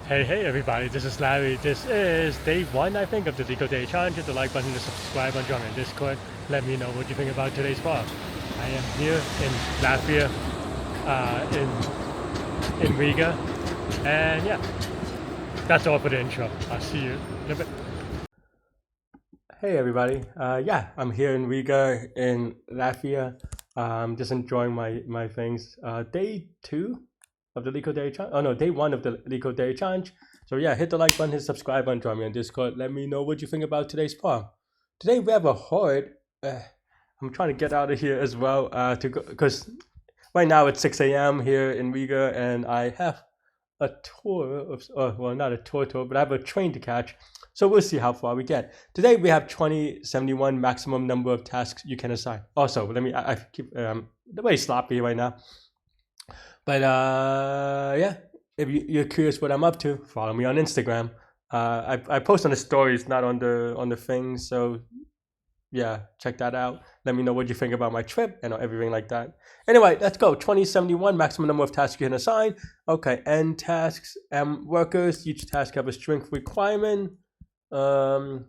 Hey everybody, this is Larry. This is day one, I think, of the Leetcode Day Challenge. Hit the like button, the subscribe and join me in Discord. Let me know what you think about today's vlog. I am here in Latvia, in Riga, and yeah, that's all for the intro. I'll see you in a bit. Hey everybody, yeah, I'm here in Riga in Latvia. Just enjoying my things. Day two of the Leetcode Day Challenge. Oh no, day one of the Leetcode Day Challenge. So yeah, hit the like button, hit subscribe button, join me on Discord. Let me know what you think about today's poem. Today we have a horde. I'm trying to get out of here as well to go because right now it's 6 a.m. here in Riga, and I have a tour of, well, not a tour, but I have a train to catch. So we'll see how far we get. Today we have 2071 maximum number of tasks you can assign. Also, I keep very sloppy right now. But yeah, if you're curious what I'm up to, follow me on Instagram. I post on the stories, not on the thing. So yeah, check that out. Let me know what you think about my trip and everything like that. Anyway, let's go. 2071 maximum number of tasks you can assign. Okay, N tasks, M workers. Each task have a strength requirement. Sorry,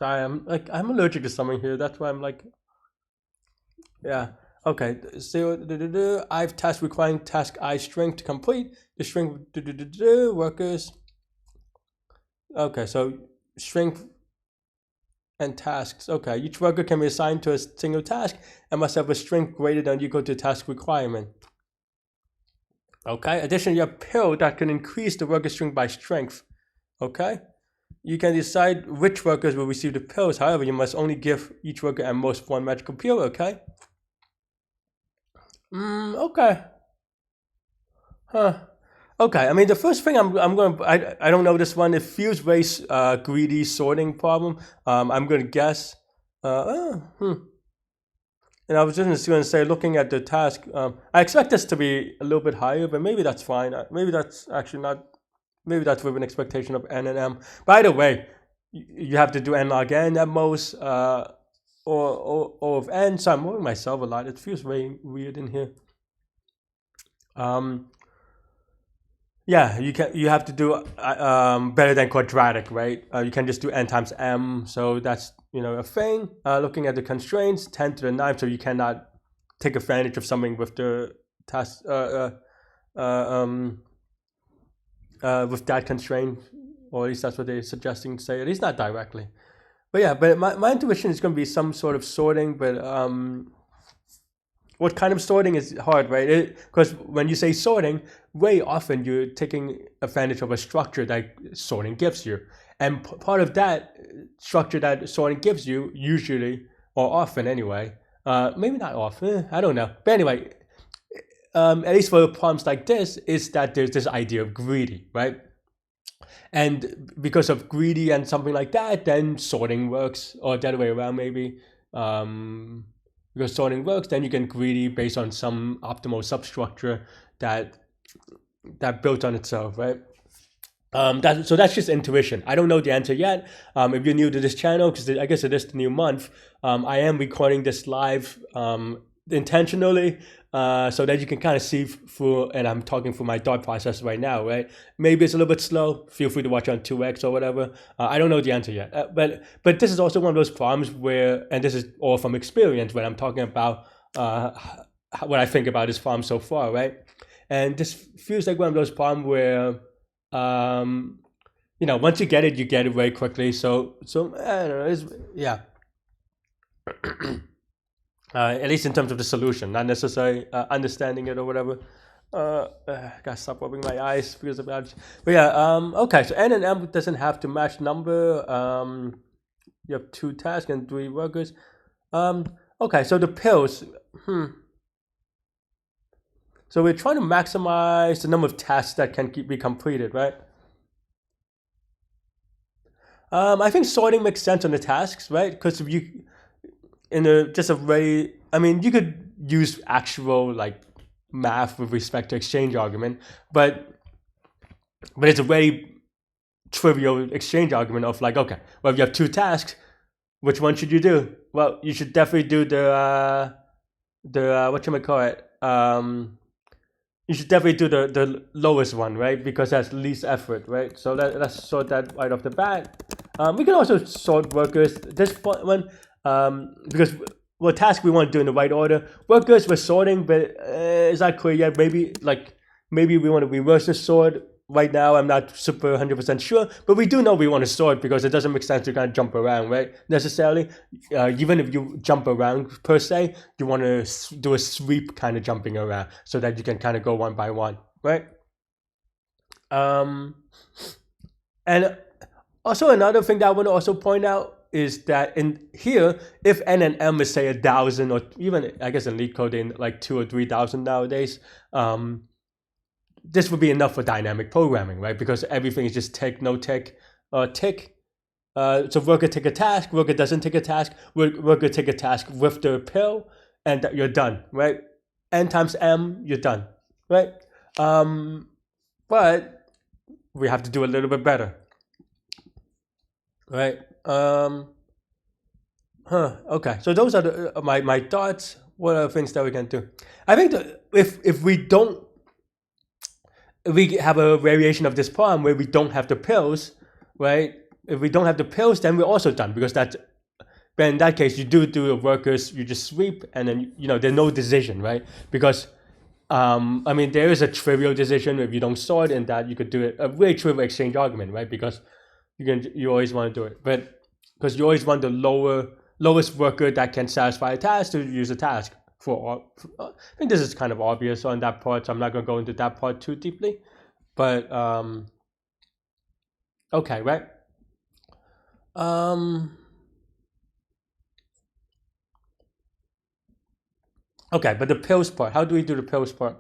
I'm allergic to something here. That's why I'm like, yeah. Okay, so I have task requiring task I string to complete. The string workers. Okay, so string and tasks. Okay, each worker can be assigned to a single task and must have a string greater than or equal to task requirement. Okay, additionally, you have pill that can increase the worker string by strength. Okay, you can decide which workers will receive the pills. However, you must only give each worker at most one magical pill. Okay. Okay. Huh. Okay. I mean, the first thing I don't know this one. It feels very greedy sorting problem. I'm gonna guess. And I was just going to say, looking at the task, I expect this to be a little bit higher, but maybe that's fine. Maybe that's actually not. Maybe that's with an expectation of n and m. By the way, you have to do n log n at most, or of n. So I'm moving myself a lot. It feels very weird in here. Yeah, you have to do better than quadratic, right? You can just do n times m. So that's a thing. Looking at the constraints, 10 to the 9, so you cannot take advantage of something with the task with that constraint, or at least that's what they're suggesting to say. At least not directly. But yeah, but my intuition is going to be some sort of sorting, but what kind of sorting is hard, right? Because when you say sorting, very often you're taking advantage of a structure that sorting gives you. And part of that structure that sorting gives you, usually, or often anyway, maybe not often, I don't know. But anyway, at least for problems like this, is that there's this idea of greedy, right? And because of greedy and something like that, then sorting works, or the other way around maybe. Because sorting works, then you can greedy based on some optimal substructure that built on itself, right? So that's just intuition. I don't know the answer yet. If you're new to this channel, because I guess it is the new month, I am recording this live intentionally, so that you can kind of see through, and I'm talking through my thought process right now, right? Maybe it's a little bit slow. Feel free to watch on 2x or whatever. I don't know the answer yet, but this is also one of those problems where, and this is all from experience when I'm talking about what I think about this problem so far, right? And this feels like one of those problems where, once you get it very quickly. So I don't know. Yeah. At least in terms of the solution, not necessarily understanding it or whatever. Gotta stop rubbing my eyes because of that. But yeah, okay. So n and m doesn't have to match number. You have 2 tasks and 3 workers. Okay, so the pills. So we're trying to maximize the number of tasks that can be completed, right? I think sorting makes sense on the tasks, right? Because if you just a very, I mean, you could use actual like math with respect to exchange argument, but it's a very trivial exchange argument of like, okay, well, if you have 2 tasks, which one should you do? Well, you should definitely do the what you might call it, you should definitely do the lowest one, right? Because that's least effort, right? So let's sort that right off the bat. We can also sort workers. This one, because what task we want to do in the right order. Workers we're sorting, but it's not clear yet. Maybe we want to reverse the sort. Right now, I'm not super 100% sure, but we do know we want to sort because it doesn't make sense to kind of jump around, right? Necessarily, even if you jump around per se, you want to do a sweep kind of jumping around so that you can kind of go one by one, right? Um, and also another thing that I want to also point out is that in here, if n and m is say 1,000 or even I guess in Leetcode in like 2 or 3,000 nowadays, this would be enough for dynamic programming, right? Because everything is just tick, no tick, tick. So worker take a task, worker doesn't take a task, worker take a task with the pill, and you're done, right? N times m, you're done, right? But we have to do a little bit better, right? Okay. So those are my thoughts. What are the things that we can do? I think that if we don't, if we have a variation of this problem where we don't have the pills, right? If we don't have the pills, then we're also done because that's. But in that case, you do the workers, you just sweep, and then there's no decision, right? Because I mean, there is a trivial decision if you don't sort, in that you could do it a very trivial exchange argument, right? Because you always want to do it, but because you always want the lowest worker that can satisfy a task to use a task for. I think this is kind of obvious on that part, so I'm not going to go into that part too deeply. But okay, right? Okay, but the pills part. How do we do the pills part?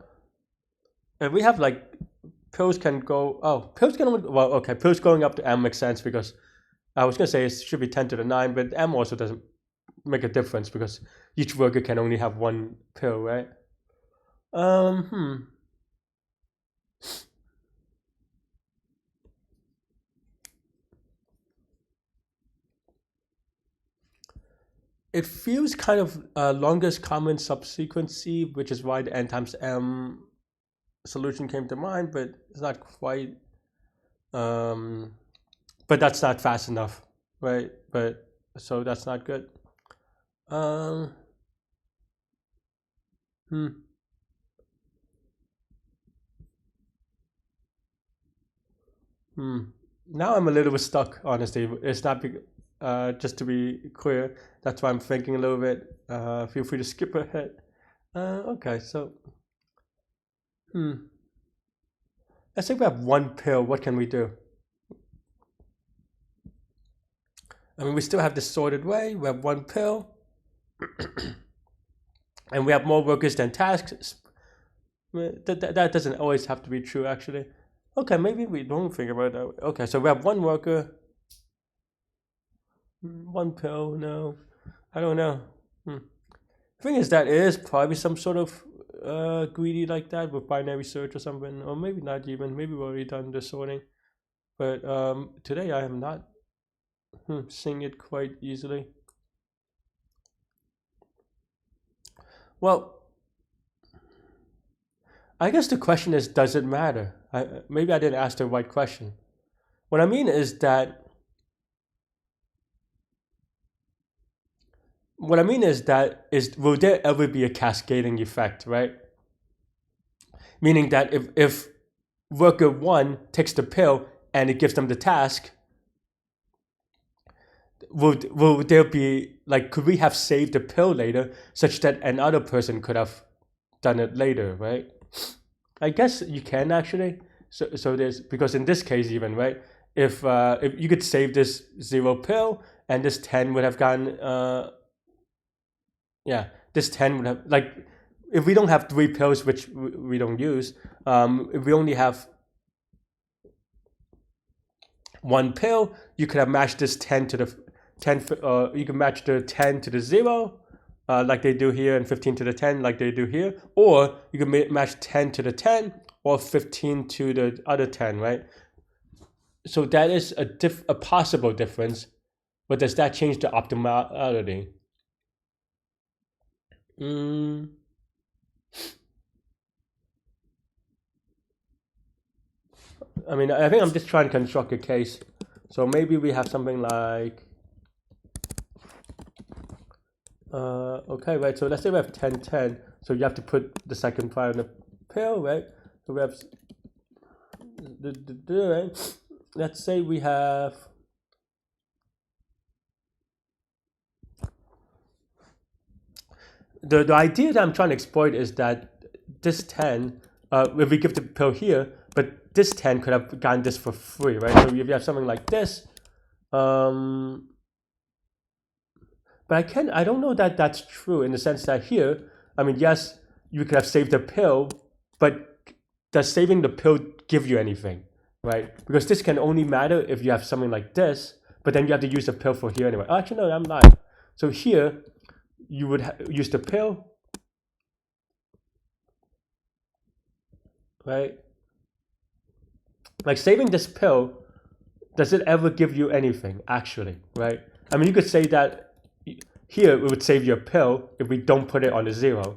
If we have like pills can go. Oh, pills can. Well, okay, pills going up to m makes sense because I was gonna say it should be 10 to the 9, but m also doesn't make a difference because each worker can only have one pill, right? It feels kind of longest common subsequency, which is why the n times m solution came to mind, but it's not quite. Um, but that's not fast enough, right? But so that's not good. Um, hmm. Now I'm a little bit stuck, honestly. It's not just to be clear. That's why I'm thinking a little bit. Feel free to skip ahead. Okay, so let's say we have one pill. What can we do? I mean, we still have this sorted way. We have one pill, and we have more workers than tasks. That doesn't always have to be true, actually. Okay, maybe we don't think about that. Okay, so we have one worker, one pill. No, I don't know. The thing is that it is probably some sort of greedy like that with binary search or something, or maybe not even. Maybe we've already done the sorting, but today I am not seeing it quite easily. Well, I guess the question is, does it matter? Maybe I didn't ask the right question. What I mean is that will there ever be a cascading effect, right? Meaning that if worker one takes the pill and it gives them the task, will there be like, could we have saved the pill later such that another person could have done it later, right? I guess you can actually. So there's, because in this case even, right, if you could save this 0 pill and this 10 would have gone yeah, this 10 would have, like, if we don't have 3 pills, which we don't use, if we only have 1 pill, you could have matched this 10 to the 10, you can match the 10 to the 0, like they do here, and 15 to the 10 like they do here, or you can match 10 to the 10 or 15 to the other 10, right? So that is a possible difference, but does that change the optimality? Mm, I mean, I think I'm just trying to construct a case. So maybe we have something like, okay, right, so let's say we have 10, 10. So you have to put the second prime in the pill, right? So we have, right? Let's say we have, the idea that I'm trying to exploit is that this 10, if we give the pill here, but this 10 could have gotten this for free, right? So if you have something like this, but I don't know that that's true in the sense that here, I mean, yes, you could have saved the pill, but does saving the pill give you anything, right? Because this can only matter if you have something like this, but then you have to use the pill for here anyway. Oh, actually, no, I'm lying. So here, you would use the pill, right? Like saving this pill, does it ever give you anything, actually, right? I mean, you could say that here it would save you a pill if we don't put it on the 0,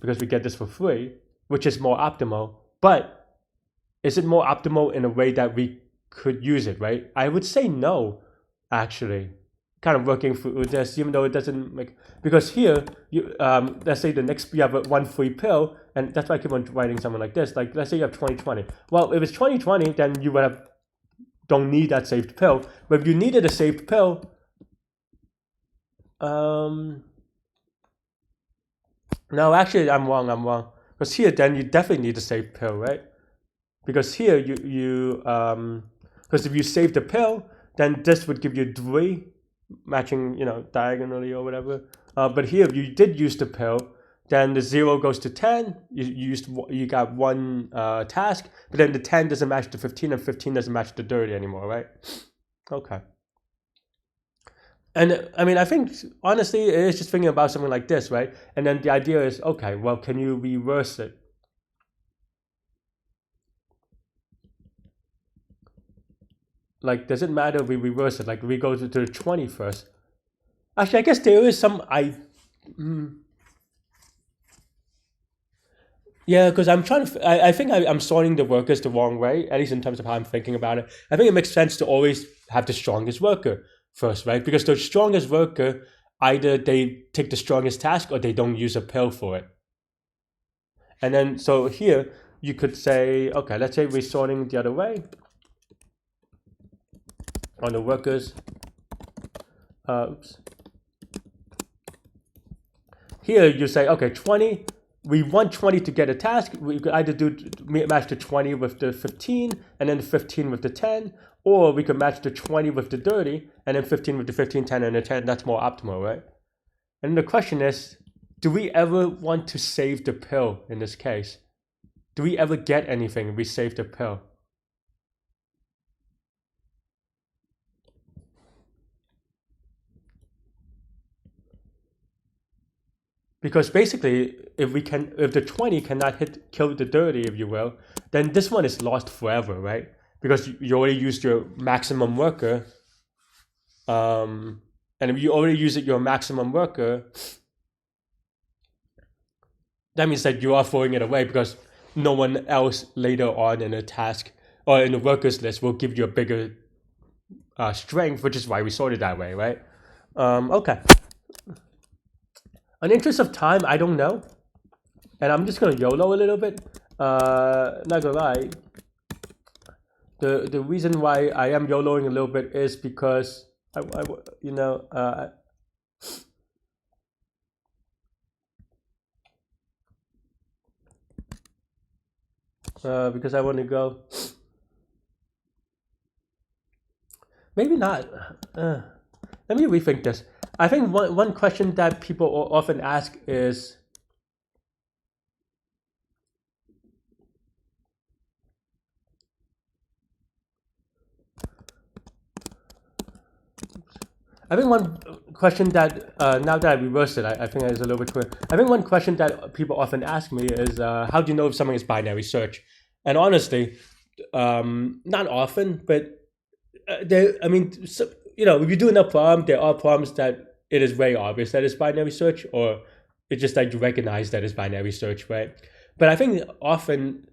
because we get this for free, which is more optimal. But is it more optimal in a way that we could use it, right? I would say no, actually. Kind of working through this, even though it doesn't make, because here, you let's say the next, you have one free pill, and that's why I keep on writing something like this. Like, let's say you have 2020. Well, if it's 2020, then you would have, don't need that saved pill. But if you needed a saved pill, no, actually, I'm wrong. Because here, then you definitely need a saved pill, right? Because here, because if you save the pill, then this would give you 3, matching, diagonally or whatever. But here, if you did use the pill, then the 0 goes to 10. You got one task, but then the 10 doesn't match the 15, and 15 doesn't match the 30 anymore, right? Okay. And I mean, I think honestly, it is just thinking about something like this, right? And then the idea is, okay, well, can you reverse it? Like, does it matter if we reverse it? Like, we go to the 20 first. Actually, I guess there is some yeah, because I'm trying to. I think I'm sorting the workers the wrong way, at least in terms of how I'm thinking about it. I think it makes sense to always have the strongest worker first, right? Because the strongest worker, either they take the strongest task or they don't use a pill for it. And then, so here, you could say, okay, let's say we're sorting the other way on the workers. Oops. Here you say, okay, 20, we want 20 to get a task. We could either match the 20 with the 15, and then the 15 with the 10, or we could match the 20 with the 30, and then 15 with the 15, 10, and the 10. That's more optimal, right? And the question is, do we ever want to save the pill in this case? Do we ever get anything if we save the pill? Because basically, if the 20 cannot kill the 30, if you will, then this one is lost forever, right? Because you already used your maximum worker, and if you already use your maximum worker, that means that you are throwing it away because no one else later on in a task or in the workers list will give you a bigger strength, which is why we sort it that way, right? Okay. In the interest of time, I don't know. And I'm just going to YOLO a little bit. Not going to lie. The reason why I am YOLOing a little bit is because, because I want to go. Maybe not. Let me rethink this. I think one question that people often ask is, I think one question that, now that I reversed it, I think it's a little bit clear. I think one question that people often ask me is, how do you know if something is binary search? And honestly, not often, but if you do enough problems, there are problems that it is very obvious that it's binary search, or it's just like you recognize that it's binary search, right? But I think often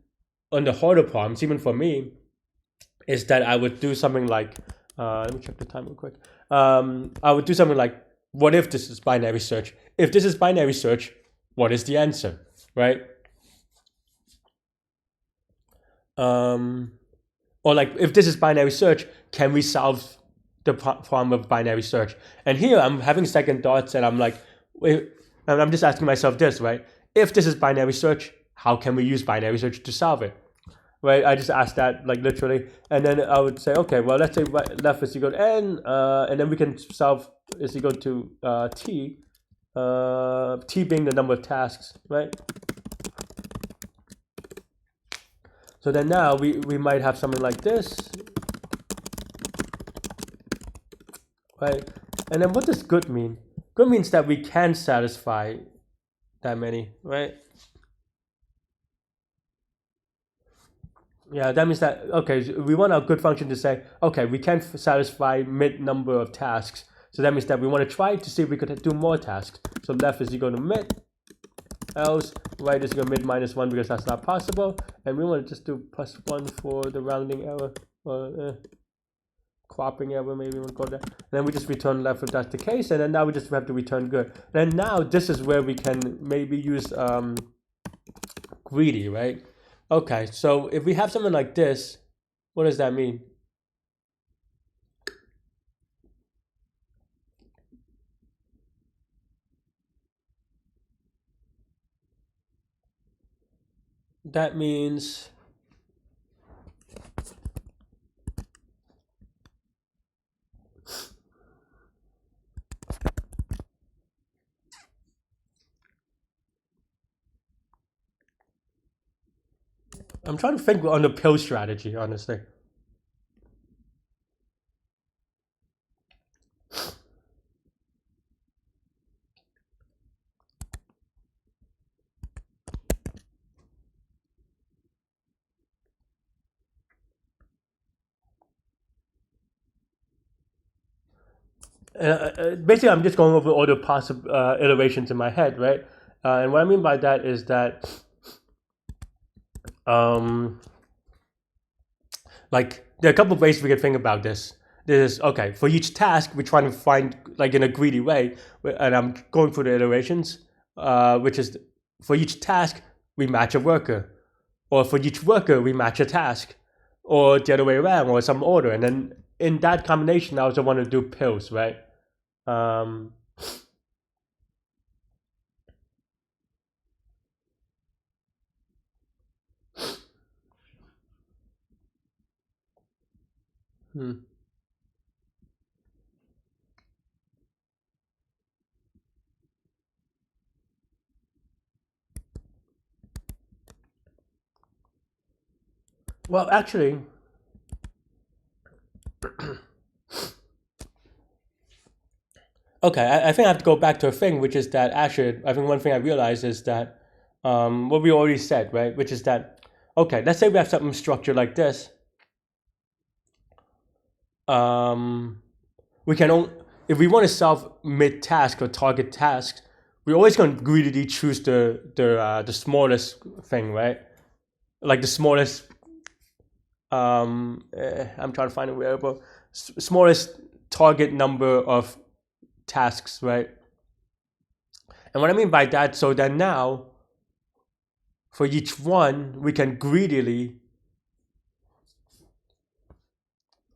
on the harder problems, even for me, is that I would do something like, let me check the time real quick. I would do something like, what if this is binary search? If this is binary search, what is the answer, right? Or like, if this is binary search, can we solve the problem of binary search? And here I'm having second thoughts, and I'm like, wait, and I'm just asking myself this, right? If this is binary search, how can we use binary search to solve it? Right? I just asked that like literally, and then I would say, okay, well, let's say left is equal to n, and then we can solve is equal to t, t being the number of tasks, right? So then now we might have something like this, right? And then what does good mean? Good means that we can satisfy that many, right? Yeah, that means that, okay, so we want our good function to say, okay, we can satisfy mid number of tasks. So that means that we want to try to see if we could do more tasks. So left is equal to mid, else right is equal to mid minus 1 because that's not possible. And we want to just do plus 1 for the rounding error, or cropping error, maybe we want to call that. And then we just return left if that's the case. And then now we just have to return good. And now this is where we can maybe use greedy, right? Okay, so if we have something like this, what does that mean? That means I'm trying to think on the pill strategy, honestly. Basically, I'm just going over all the possible iterations in my head, right? And what I mean by that is that, um, like, there are a couple of ways we can think about this. There's, okay, for each task, we're trying to find, like, in a greedy way, and I'm going through the iterations, which is for each task, we match a worker, or for each worker, we match a task, or the other way around, or some order. And then in that combination, I also want to do pills, right? Um, hmm. Well, actually, okay, I think I have to go back to a thing, which is that actually, I think one thing I realized is that what we already said, right? Which is that, okay, let's say we have something structured like this. Um, we can only, if we want to solve mid task or target tasks, we're always going to greedily choose the smallest thing, right? Like the smallest. I'm trying to find a variable. Smallest target number of tasks, right? And what I mean by that, so then now, for each one, we can greedily.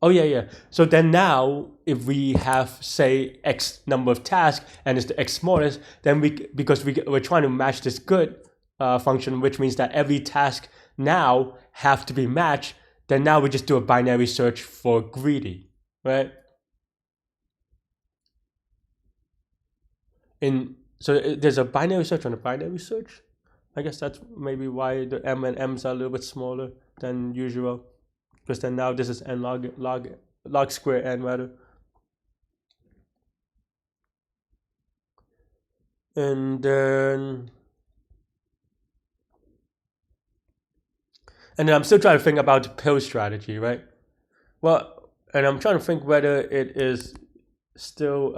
Oh yeah, yeah. So then now, if we have say X number of tasks and it's the X smallest, then because we're trying to match this good function, which means that every task now have to be matched. Then now we just do a binary search for greedy, right? In so there's a binary search on a binary search. I guess that's maybe why the M and M's are a little bit smaller than usual. Because then now this is n log square n rather. And then I'm still trying to think about the pill strategy, right? Well, and I'm trying to think whether it is still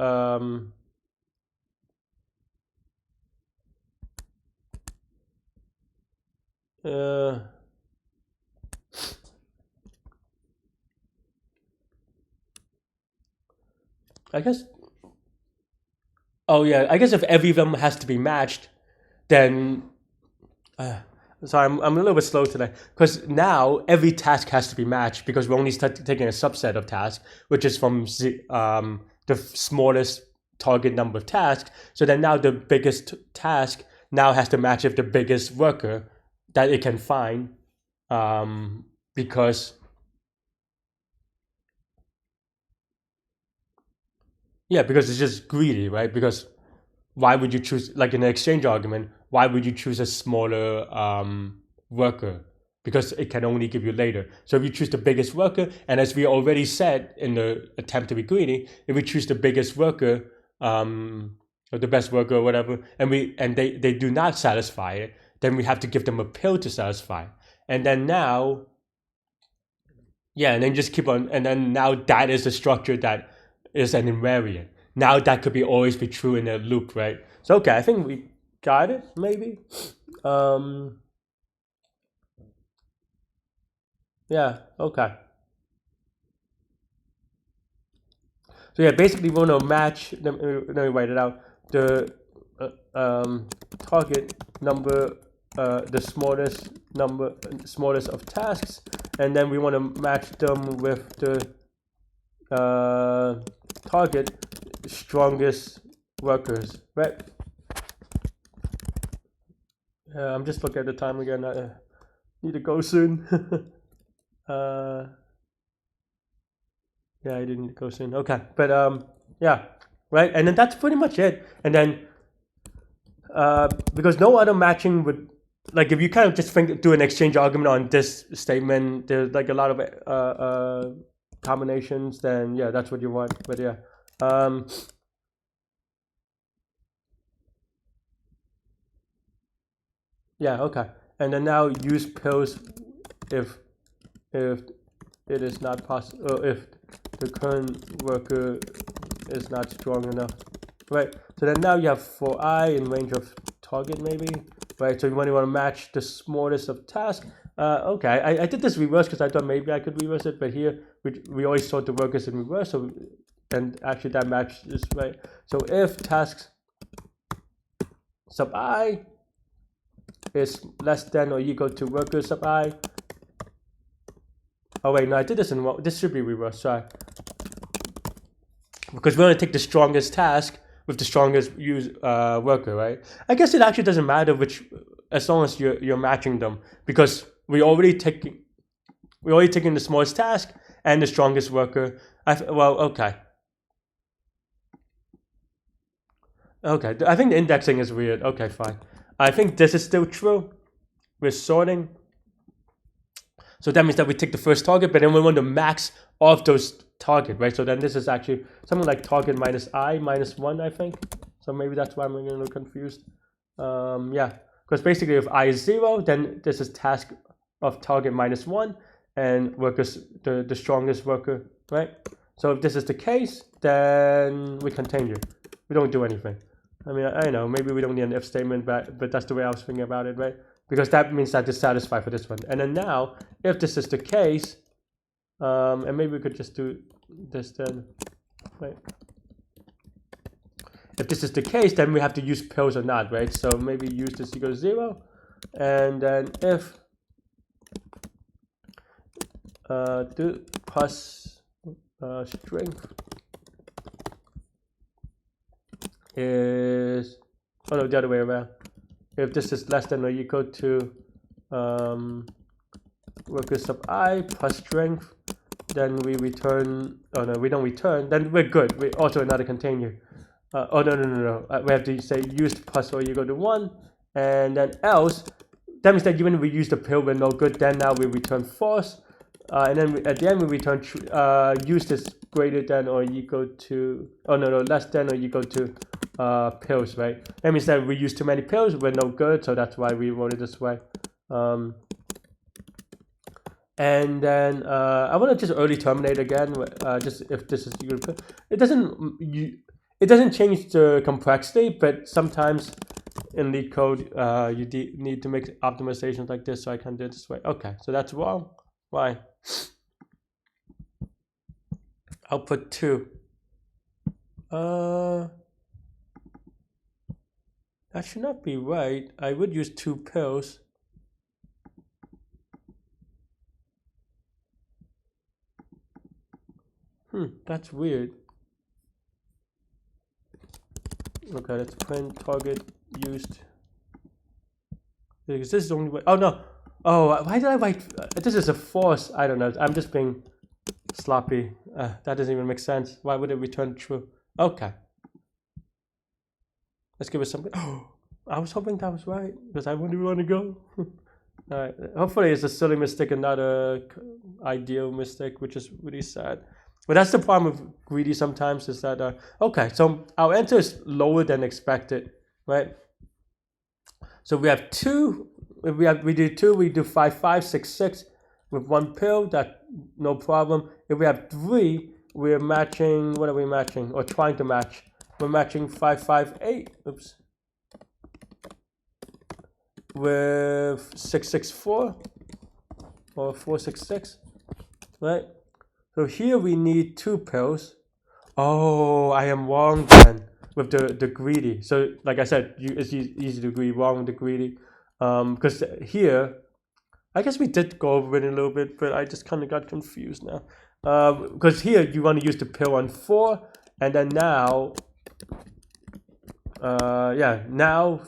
uh I guess. Oh yeah, I guess if every of them has to be matched, then. Sorry, I'm a little bit slow today because now every task has to be matched because we're only taking a subset of tasks, which is from the smallest target number of tasks. So then now the biggest task now has to match with the biggest worker that it can find, because because it's just greedy, right? Because why would you choose, like in an exchange argument, why would you choose a smaller worker? Because it can only give you later. So if you choose the biggest worker, and as we already said in the attempt to be greedy, if we choose the biggest worker, or the best worker or whatever, and they do not satisfy it, then we have to give them a pill to satisfy. And then now, and then just keep on, and then now that is the structure that is an invariant. Now that could be always be true in a loop, right? So okay, I think we got it, maybe. Yeah, okay. So yeah, basically we want to match, let me write it out, the target number, the smallest of tasks, and then we want to match them with the target strongest workers, right? I'm just looking at the time again. I need to go soon. I didn't go soon. Okay, but right, and then that's pretty much it. And then because no other matching would, like if you kind of just do an exchange argument on this statement, there's like a lot of combinations. Then that's what you want. But okay. And then now use pills if it is not possible, if the current worker is not strong enough, right? So then now you have for I in range of target, maybe, right? So you want to match the smallest of tasks. Okay, I did this reverse because I thought maybe I could reverse it, but here we always sort the workers in reverse, so and actually that matches, right? So if tasks sub I is less than or equal to worker sub I. Oh wait, no, I did this in one. This should be reverse. Sorry, because we want to take the strongest task with the strongest worker, right? I guess it actually doesn't matter which, as long as you're matching them, because we already taking the smallest task and the strongest worker. Okay. Okay, I think the indexing is weird. Okay, fine. I think this is still true. We're sorting. So that means that we take the first target, but then we want the max of those target, right? So then this is actually something like target minus I minus 1, I think. So maybe that's why I'm getting a little confused. Because basically if I is 0, then this is task of target minus 1 and workers, the strongest worker, right? So if this is the case, then we continue. We don't do anything. I mean, I know, maybe we don't need an if statement, but that's the way I was thinking about it, right? Because that means that it's satisfied for this one. And then now, if this is the case, and maybe we could just do this then, right? If this is the case, then we have to use pills or not, right? So maybe use this equal to 0, and then if do plus strength is, oh no, the other way around. If this is less than or equal to worker sub I plus strength, then we return, oh no, we don't return, then we're good. We also another container. Oh no. We have to say used plus or equal to 1, and then else, that means that even if we use the pill, we're no good, then now we return false. And then at the end we return used is greater than or equal to, oh no, less than or equal to pills, right? That means that we use too many pills, we're no good, so that's why we wrote it this way. And then I want to just early terminate again, just if this is equal to, it doesn't change the complexity, but sometimes in Leetcode you need to make optimizations like this, so I can do it this way. Okay, so that's wrong. Why? Output 2. That should not be right. I would use 2 pills. That's weird. Okay, let's print target used. Because this is the only way. Oh no. Oh, why did I write? This is a force. I don't know. I'm just being sloppy. That doesn't even make sense. Why would it return true? Okay. Let's give it something. Oh, I was hoping that was right because I wouldn't want to go. All right. Hopefully, it's a silly mistake and not a ideal mistake, which is really sad. But that's the problem with greedy sometimes is that, okay, so our enter is lower than expected, right? So we have 2, if we do 2, we do 5, 5, 6, 6 with 1 pill, that no problem. If we have 3, we're matching, what are we matching? Or trying to match. We're matching 5, 5, 8, oops. With 6, 6, 4, or 4, 6, 6, right? So here we need 2 pills. Oh, I am wrong then with the greedy. So like I said, it's easy to agree wrong with the greedy. Because here, I guess we did go over it a little bit, but I just kind of got confused now. Because here you want to use the pill on 4, and then now, now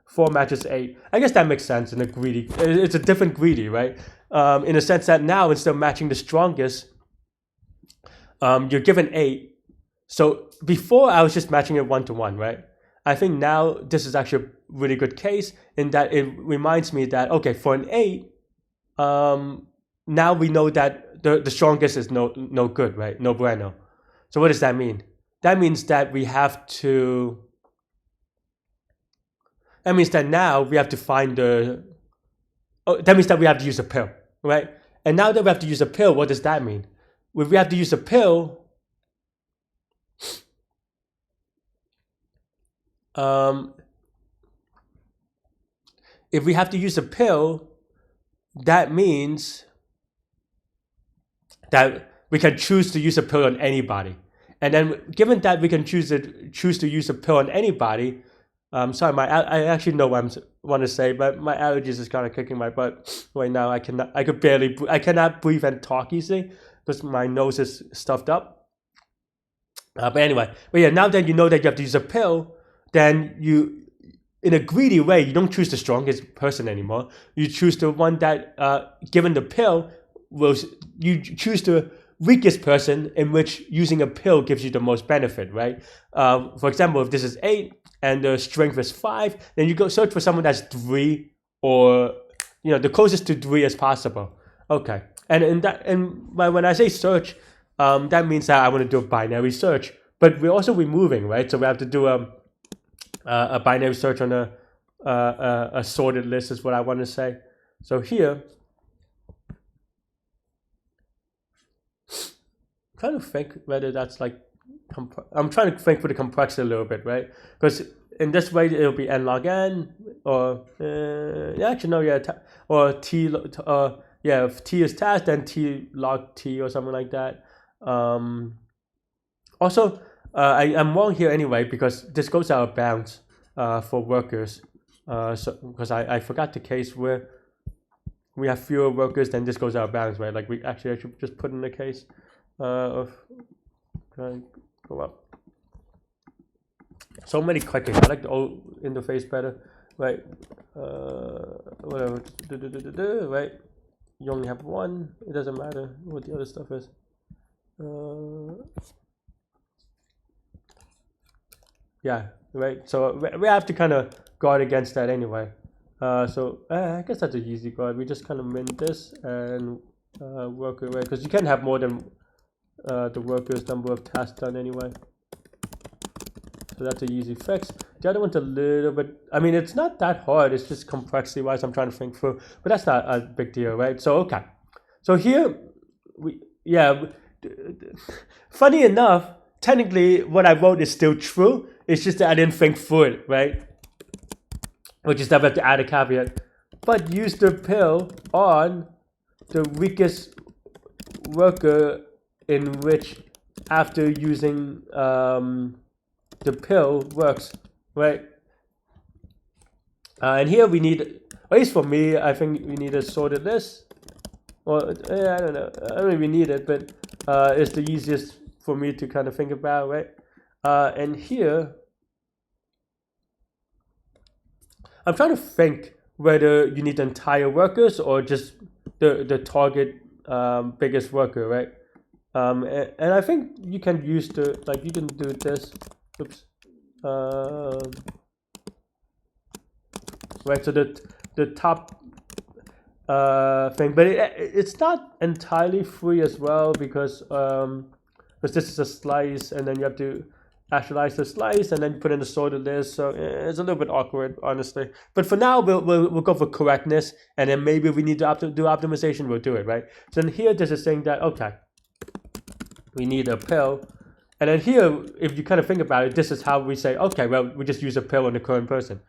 4 matches 8. I guess that makes sense in a greedy. It's a different greedy, right? In a sense that now instead of matching the strongest, you're given 8. So before I was just matching it 1 to 1, right? I think now this is actually a really good case in that it reminds me that, okay, for an 8, now we know that the strongest is no good, right? No bueno. So what does that mean? That means that we have to, that means that now we have to find that means that we have to use a pill, right? And now that we have to use a pill, what does that mean? If we have to use a pill, if we have to use a pill, that means that we can choose to use a pill on anybody. And then given that we can choose to use a pill on anybody, sorry, I actually know what I want to say, but my allergies is kind of kicking my butt right now. I cannot breathe and talk easily because my nose is stuffed up. But anyway, now that you know that you have to use a pill, then you, in a greedy way, you don't choose the strongest person anymore. You choose the one that, given the pill, you choose the weakest person in which using a pill gives you the most benefit, right? For example, if this is 8 and the strength is 5, then you go search for someone that's 3 or, the closest to 3 as possible. Okay, and when I say search, that means that I want to do a binary search, but we're also removing, right? So we have to do a binary search on a sorted list is what I want to say. So here, I'm trying to think whether that's like, I'm trying to think for the complexity a little bit, right? Because in this way it'll be n log n, or actually no, yeah, or t, if t is task, then t log t or something like that. Also, I'm wrong here anyway because this goes out of bounds for workers. So because I forgot the case where we have fewer workers, then this goes out of bounds, right? Like I should just put in the case of, can I go up? So many clicking. I like the old interface better, right? Whatever. Right? You only have 1. It doesn't matter what the other stuff is. Yeah, right. So we have to kind of guard against that anyway. So I guess that's an easy guard. We just kind of mint this and work away because you can't have more than the worker's number of tasks done anyway. So that's an easy fix. The other one's a little bit, I mean, it's not that hard. It's just complexity wise I'm trying to think through, but that's not a big deal, right? So, okay. So here, funny enough, technically what I wrote is still true. It's just that I didn't think through it, right? Which is that we have to add a caveat. But use the pill on the weakest worker in which after using the pill works, right? And here we need, at least for me, I think we need a sorted list. Well, I don't know. I don't really need it, but it's the easiest for me to kind of think about, right? And here, I'm trying to think whether you need the entire workers or just the target biggest worker, right? And I think you can use you can do this. Oops. Right, so the top thing, but it's not entirely free as well because this is a slice, and then you have to actualize the slice and then put in the sorted list. So it's a little bit awkward, honestly. But for now, we'll go for correctness, and then maybe if we need to do optimization, we'll do it, right? So then here, this is saying that okay, we need a pill. And then here, if you kind of think about it, this is how we say, okay, well, we just use a pill on the current person.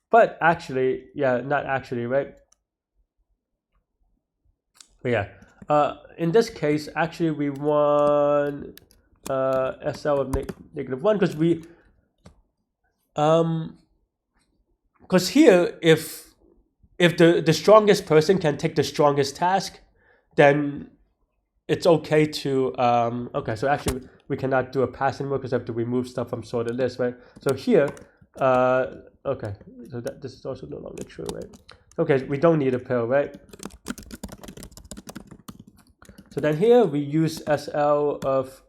But actually, yeah, not actually, right? But yeah, in this case, actually, we want SL of -1 because because here, if the strongest person can take the strongest task, then it's okay to okay. So actually, we cannot do a pass anymore because I have to remove stuff from sorted list, right? So here, okay, so this is also no longer true, right? Okay, we don't need a pill, right? So then here we use SL of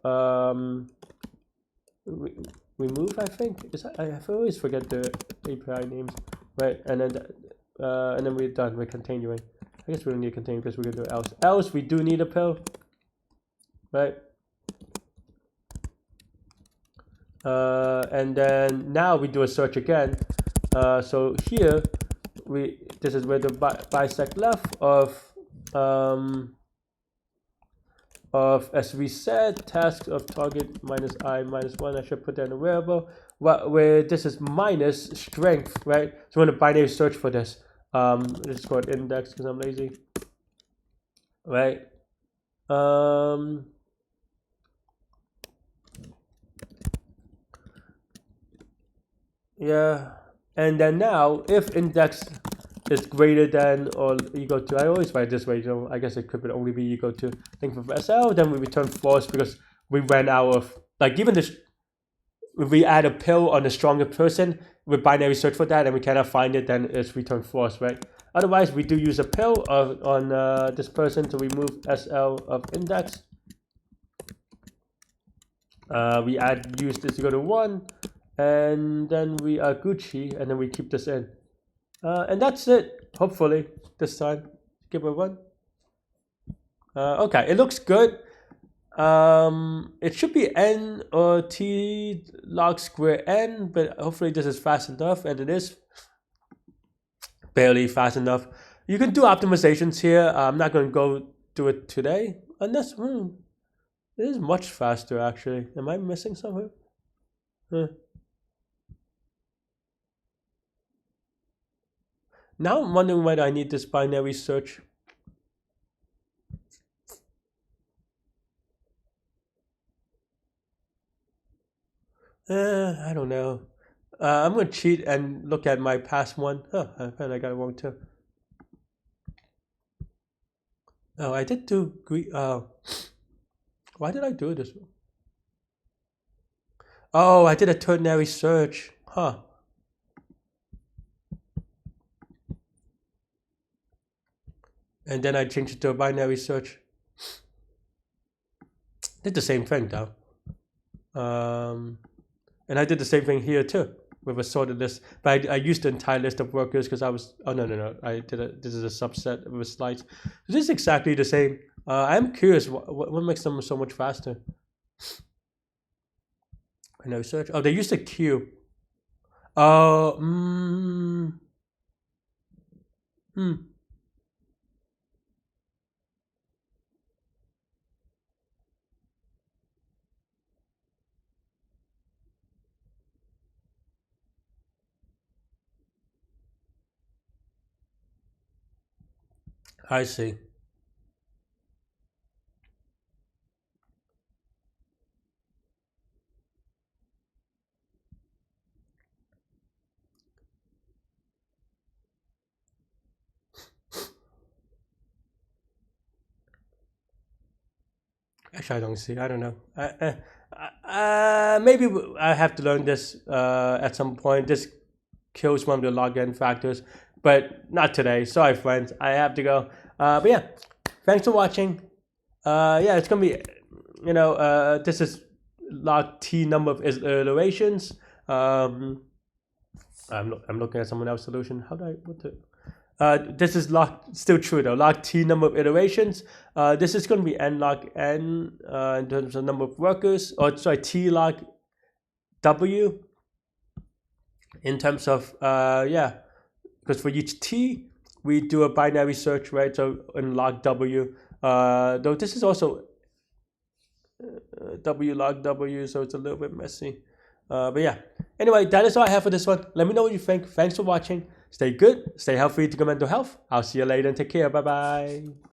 remove, I think. I always forget the API names, right? And then we're done. We're continuing. I guess we don't need to continue because we're gonna do else. Else we do need a pill, right? And then now we do a search again. So here this is where the bisect left of, as we said, task of target -I-1. I should put that in a variable. Where this is minus strength, right? So we're going to binary search for this. Let's call it index because I'm lazy, right? Yeah, and then now if index is greater than or equal to, I always write this way, I guess it could only be equal to thing for SL, then we return false because we ran out of, given this, if we add a pill on the stronger person, we binary search for that and we cannot find it, then it's return false, right? Otherwise, we do use a pill on this person to remove SL of index. We use this equal to 1, and then we are Gucci, and then we keep this in. And that's it, hopefully, this time. Give it 1. Okay, it looks good. It should be n or t log square n, but hopefully this is fast enough, and it is barely fast enough. You can do optimizations here. I'm not going to go do it today, unless it is much faster actually. Am I missing somewhere? Now I'm wondering whether I need this binary search. I don't know. I'm gonna cheat and look at my past one. Oh, I got it wrong too. Oh, I did do why did I do this? Oh, I did a ternary search. Huh. And then I changed it to a binary search. Did the same thing though. And I did the same thing here too with a sorted list. But I used the entire list of workers because I was. Oh no! This is a subset of a slice. This is exactly the same. I'm curious what makes them so much faster. Binary search. Oh, they used a queue. Oh. I see. Actually, I don't see. I don't know. Maybe I have to learn this at some point. This kills one of the login factors, but not today. Sorry, friends. I have to go. But yeah, thanks for watching. Yeah, it's gonna be, this is log t number of iterations. I'm looking at someone else's solution. How do I what the this is log still true though. Log t number of iterations. This is going to be n log n in terms of number of workers, or sorry, t log w in terms of yeah, because for each t we do a binary search, right? So in log w, though this is also w log w, so it's a little bit messy. But yeah, anyway, that is all I have for this one. Let me know what you think. Thanks for watching. Stay good, stay healthy to good mental health. I'll see you later and take care. Bye bye.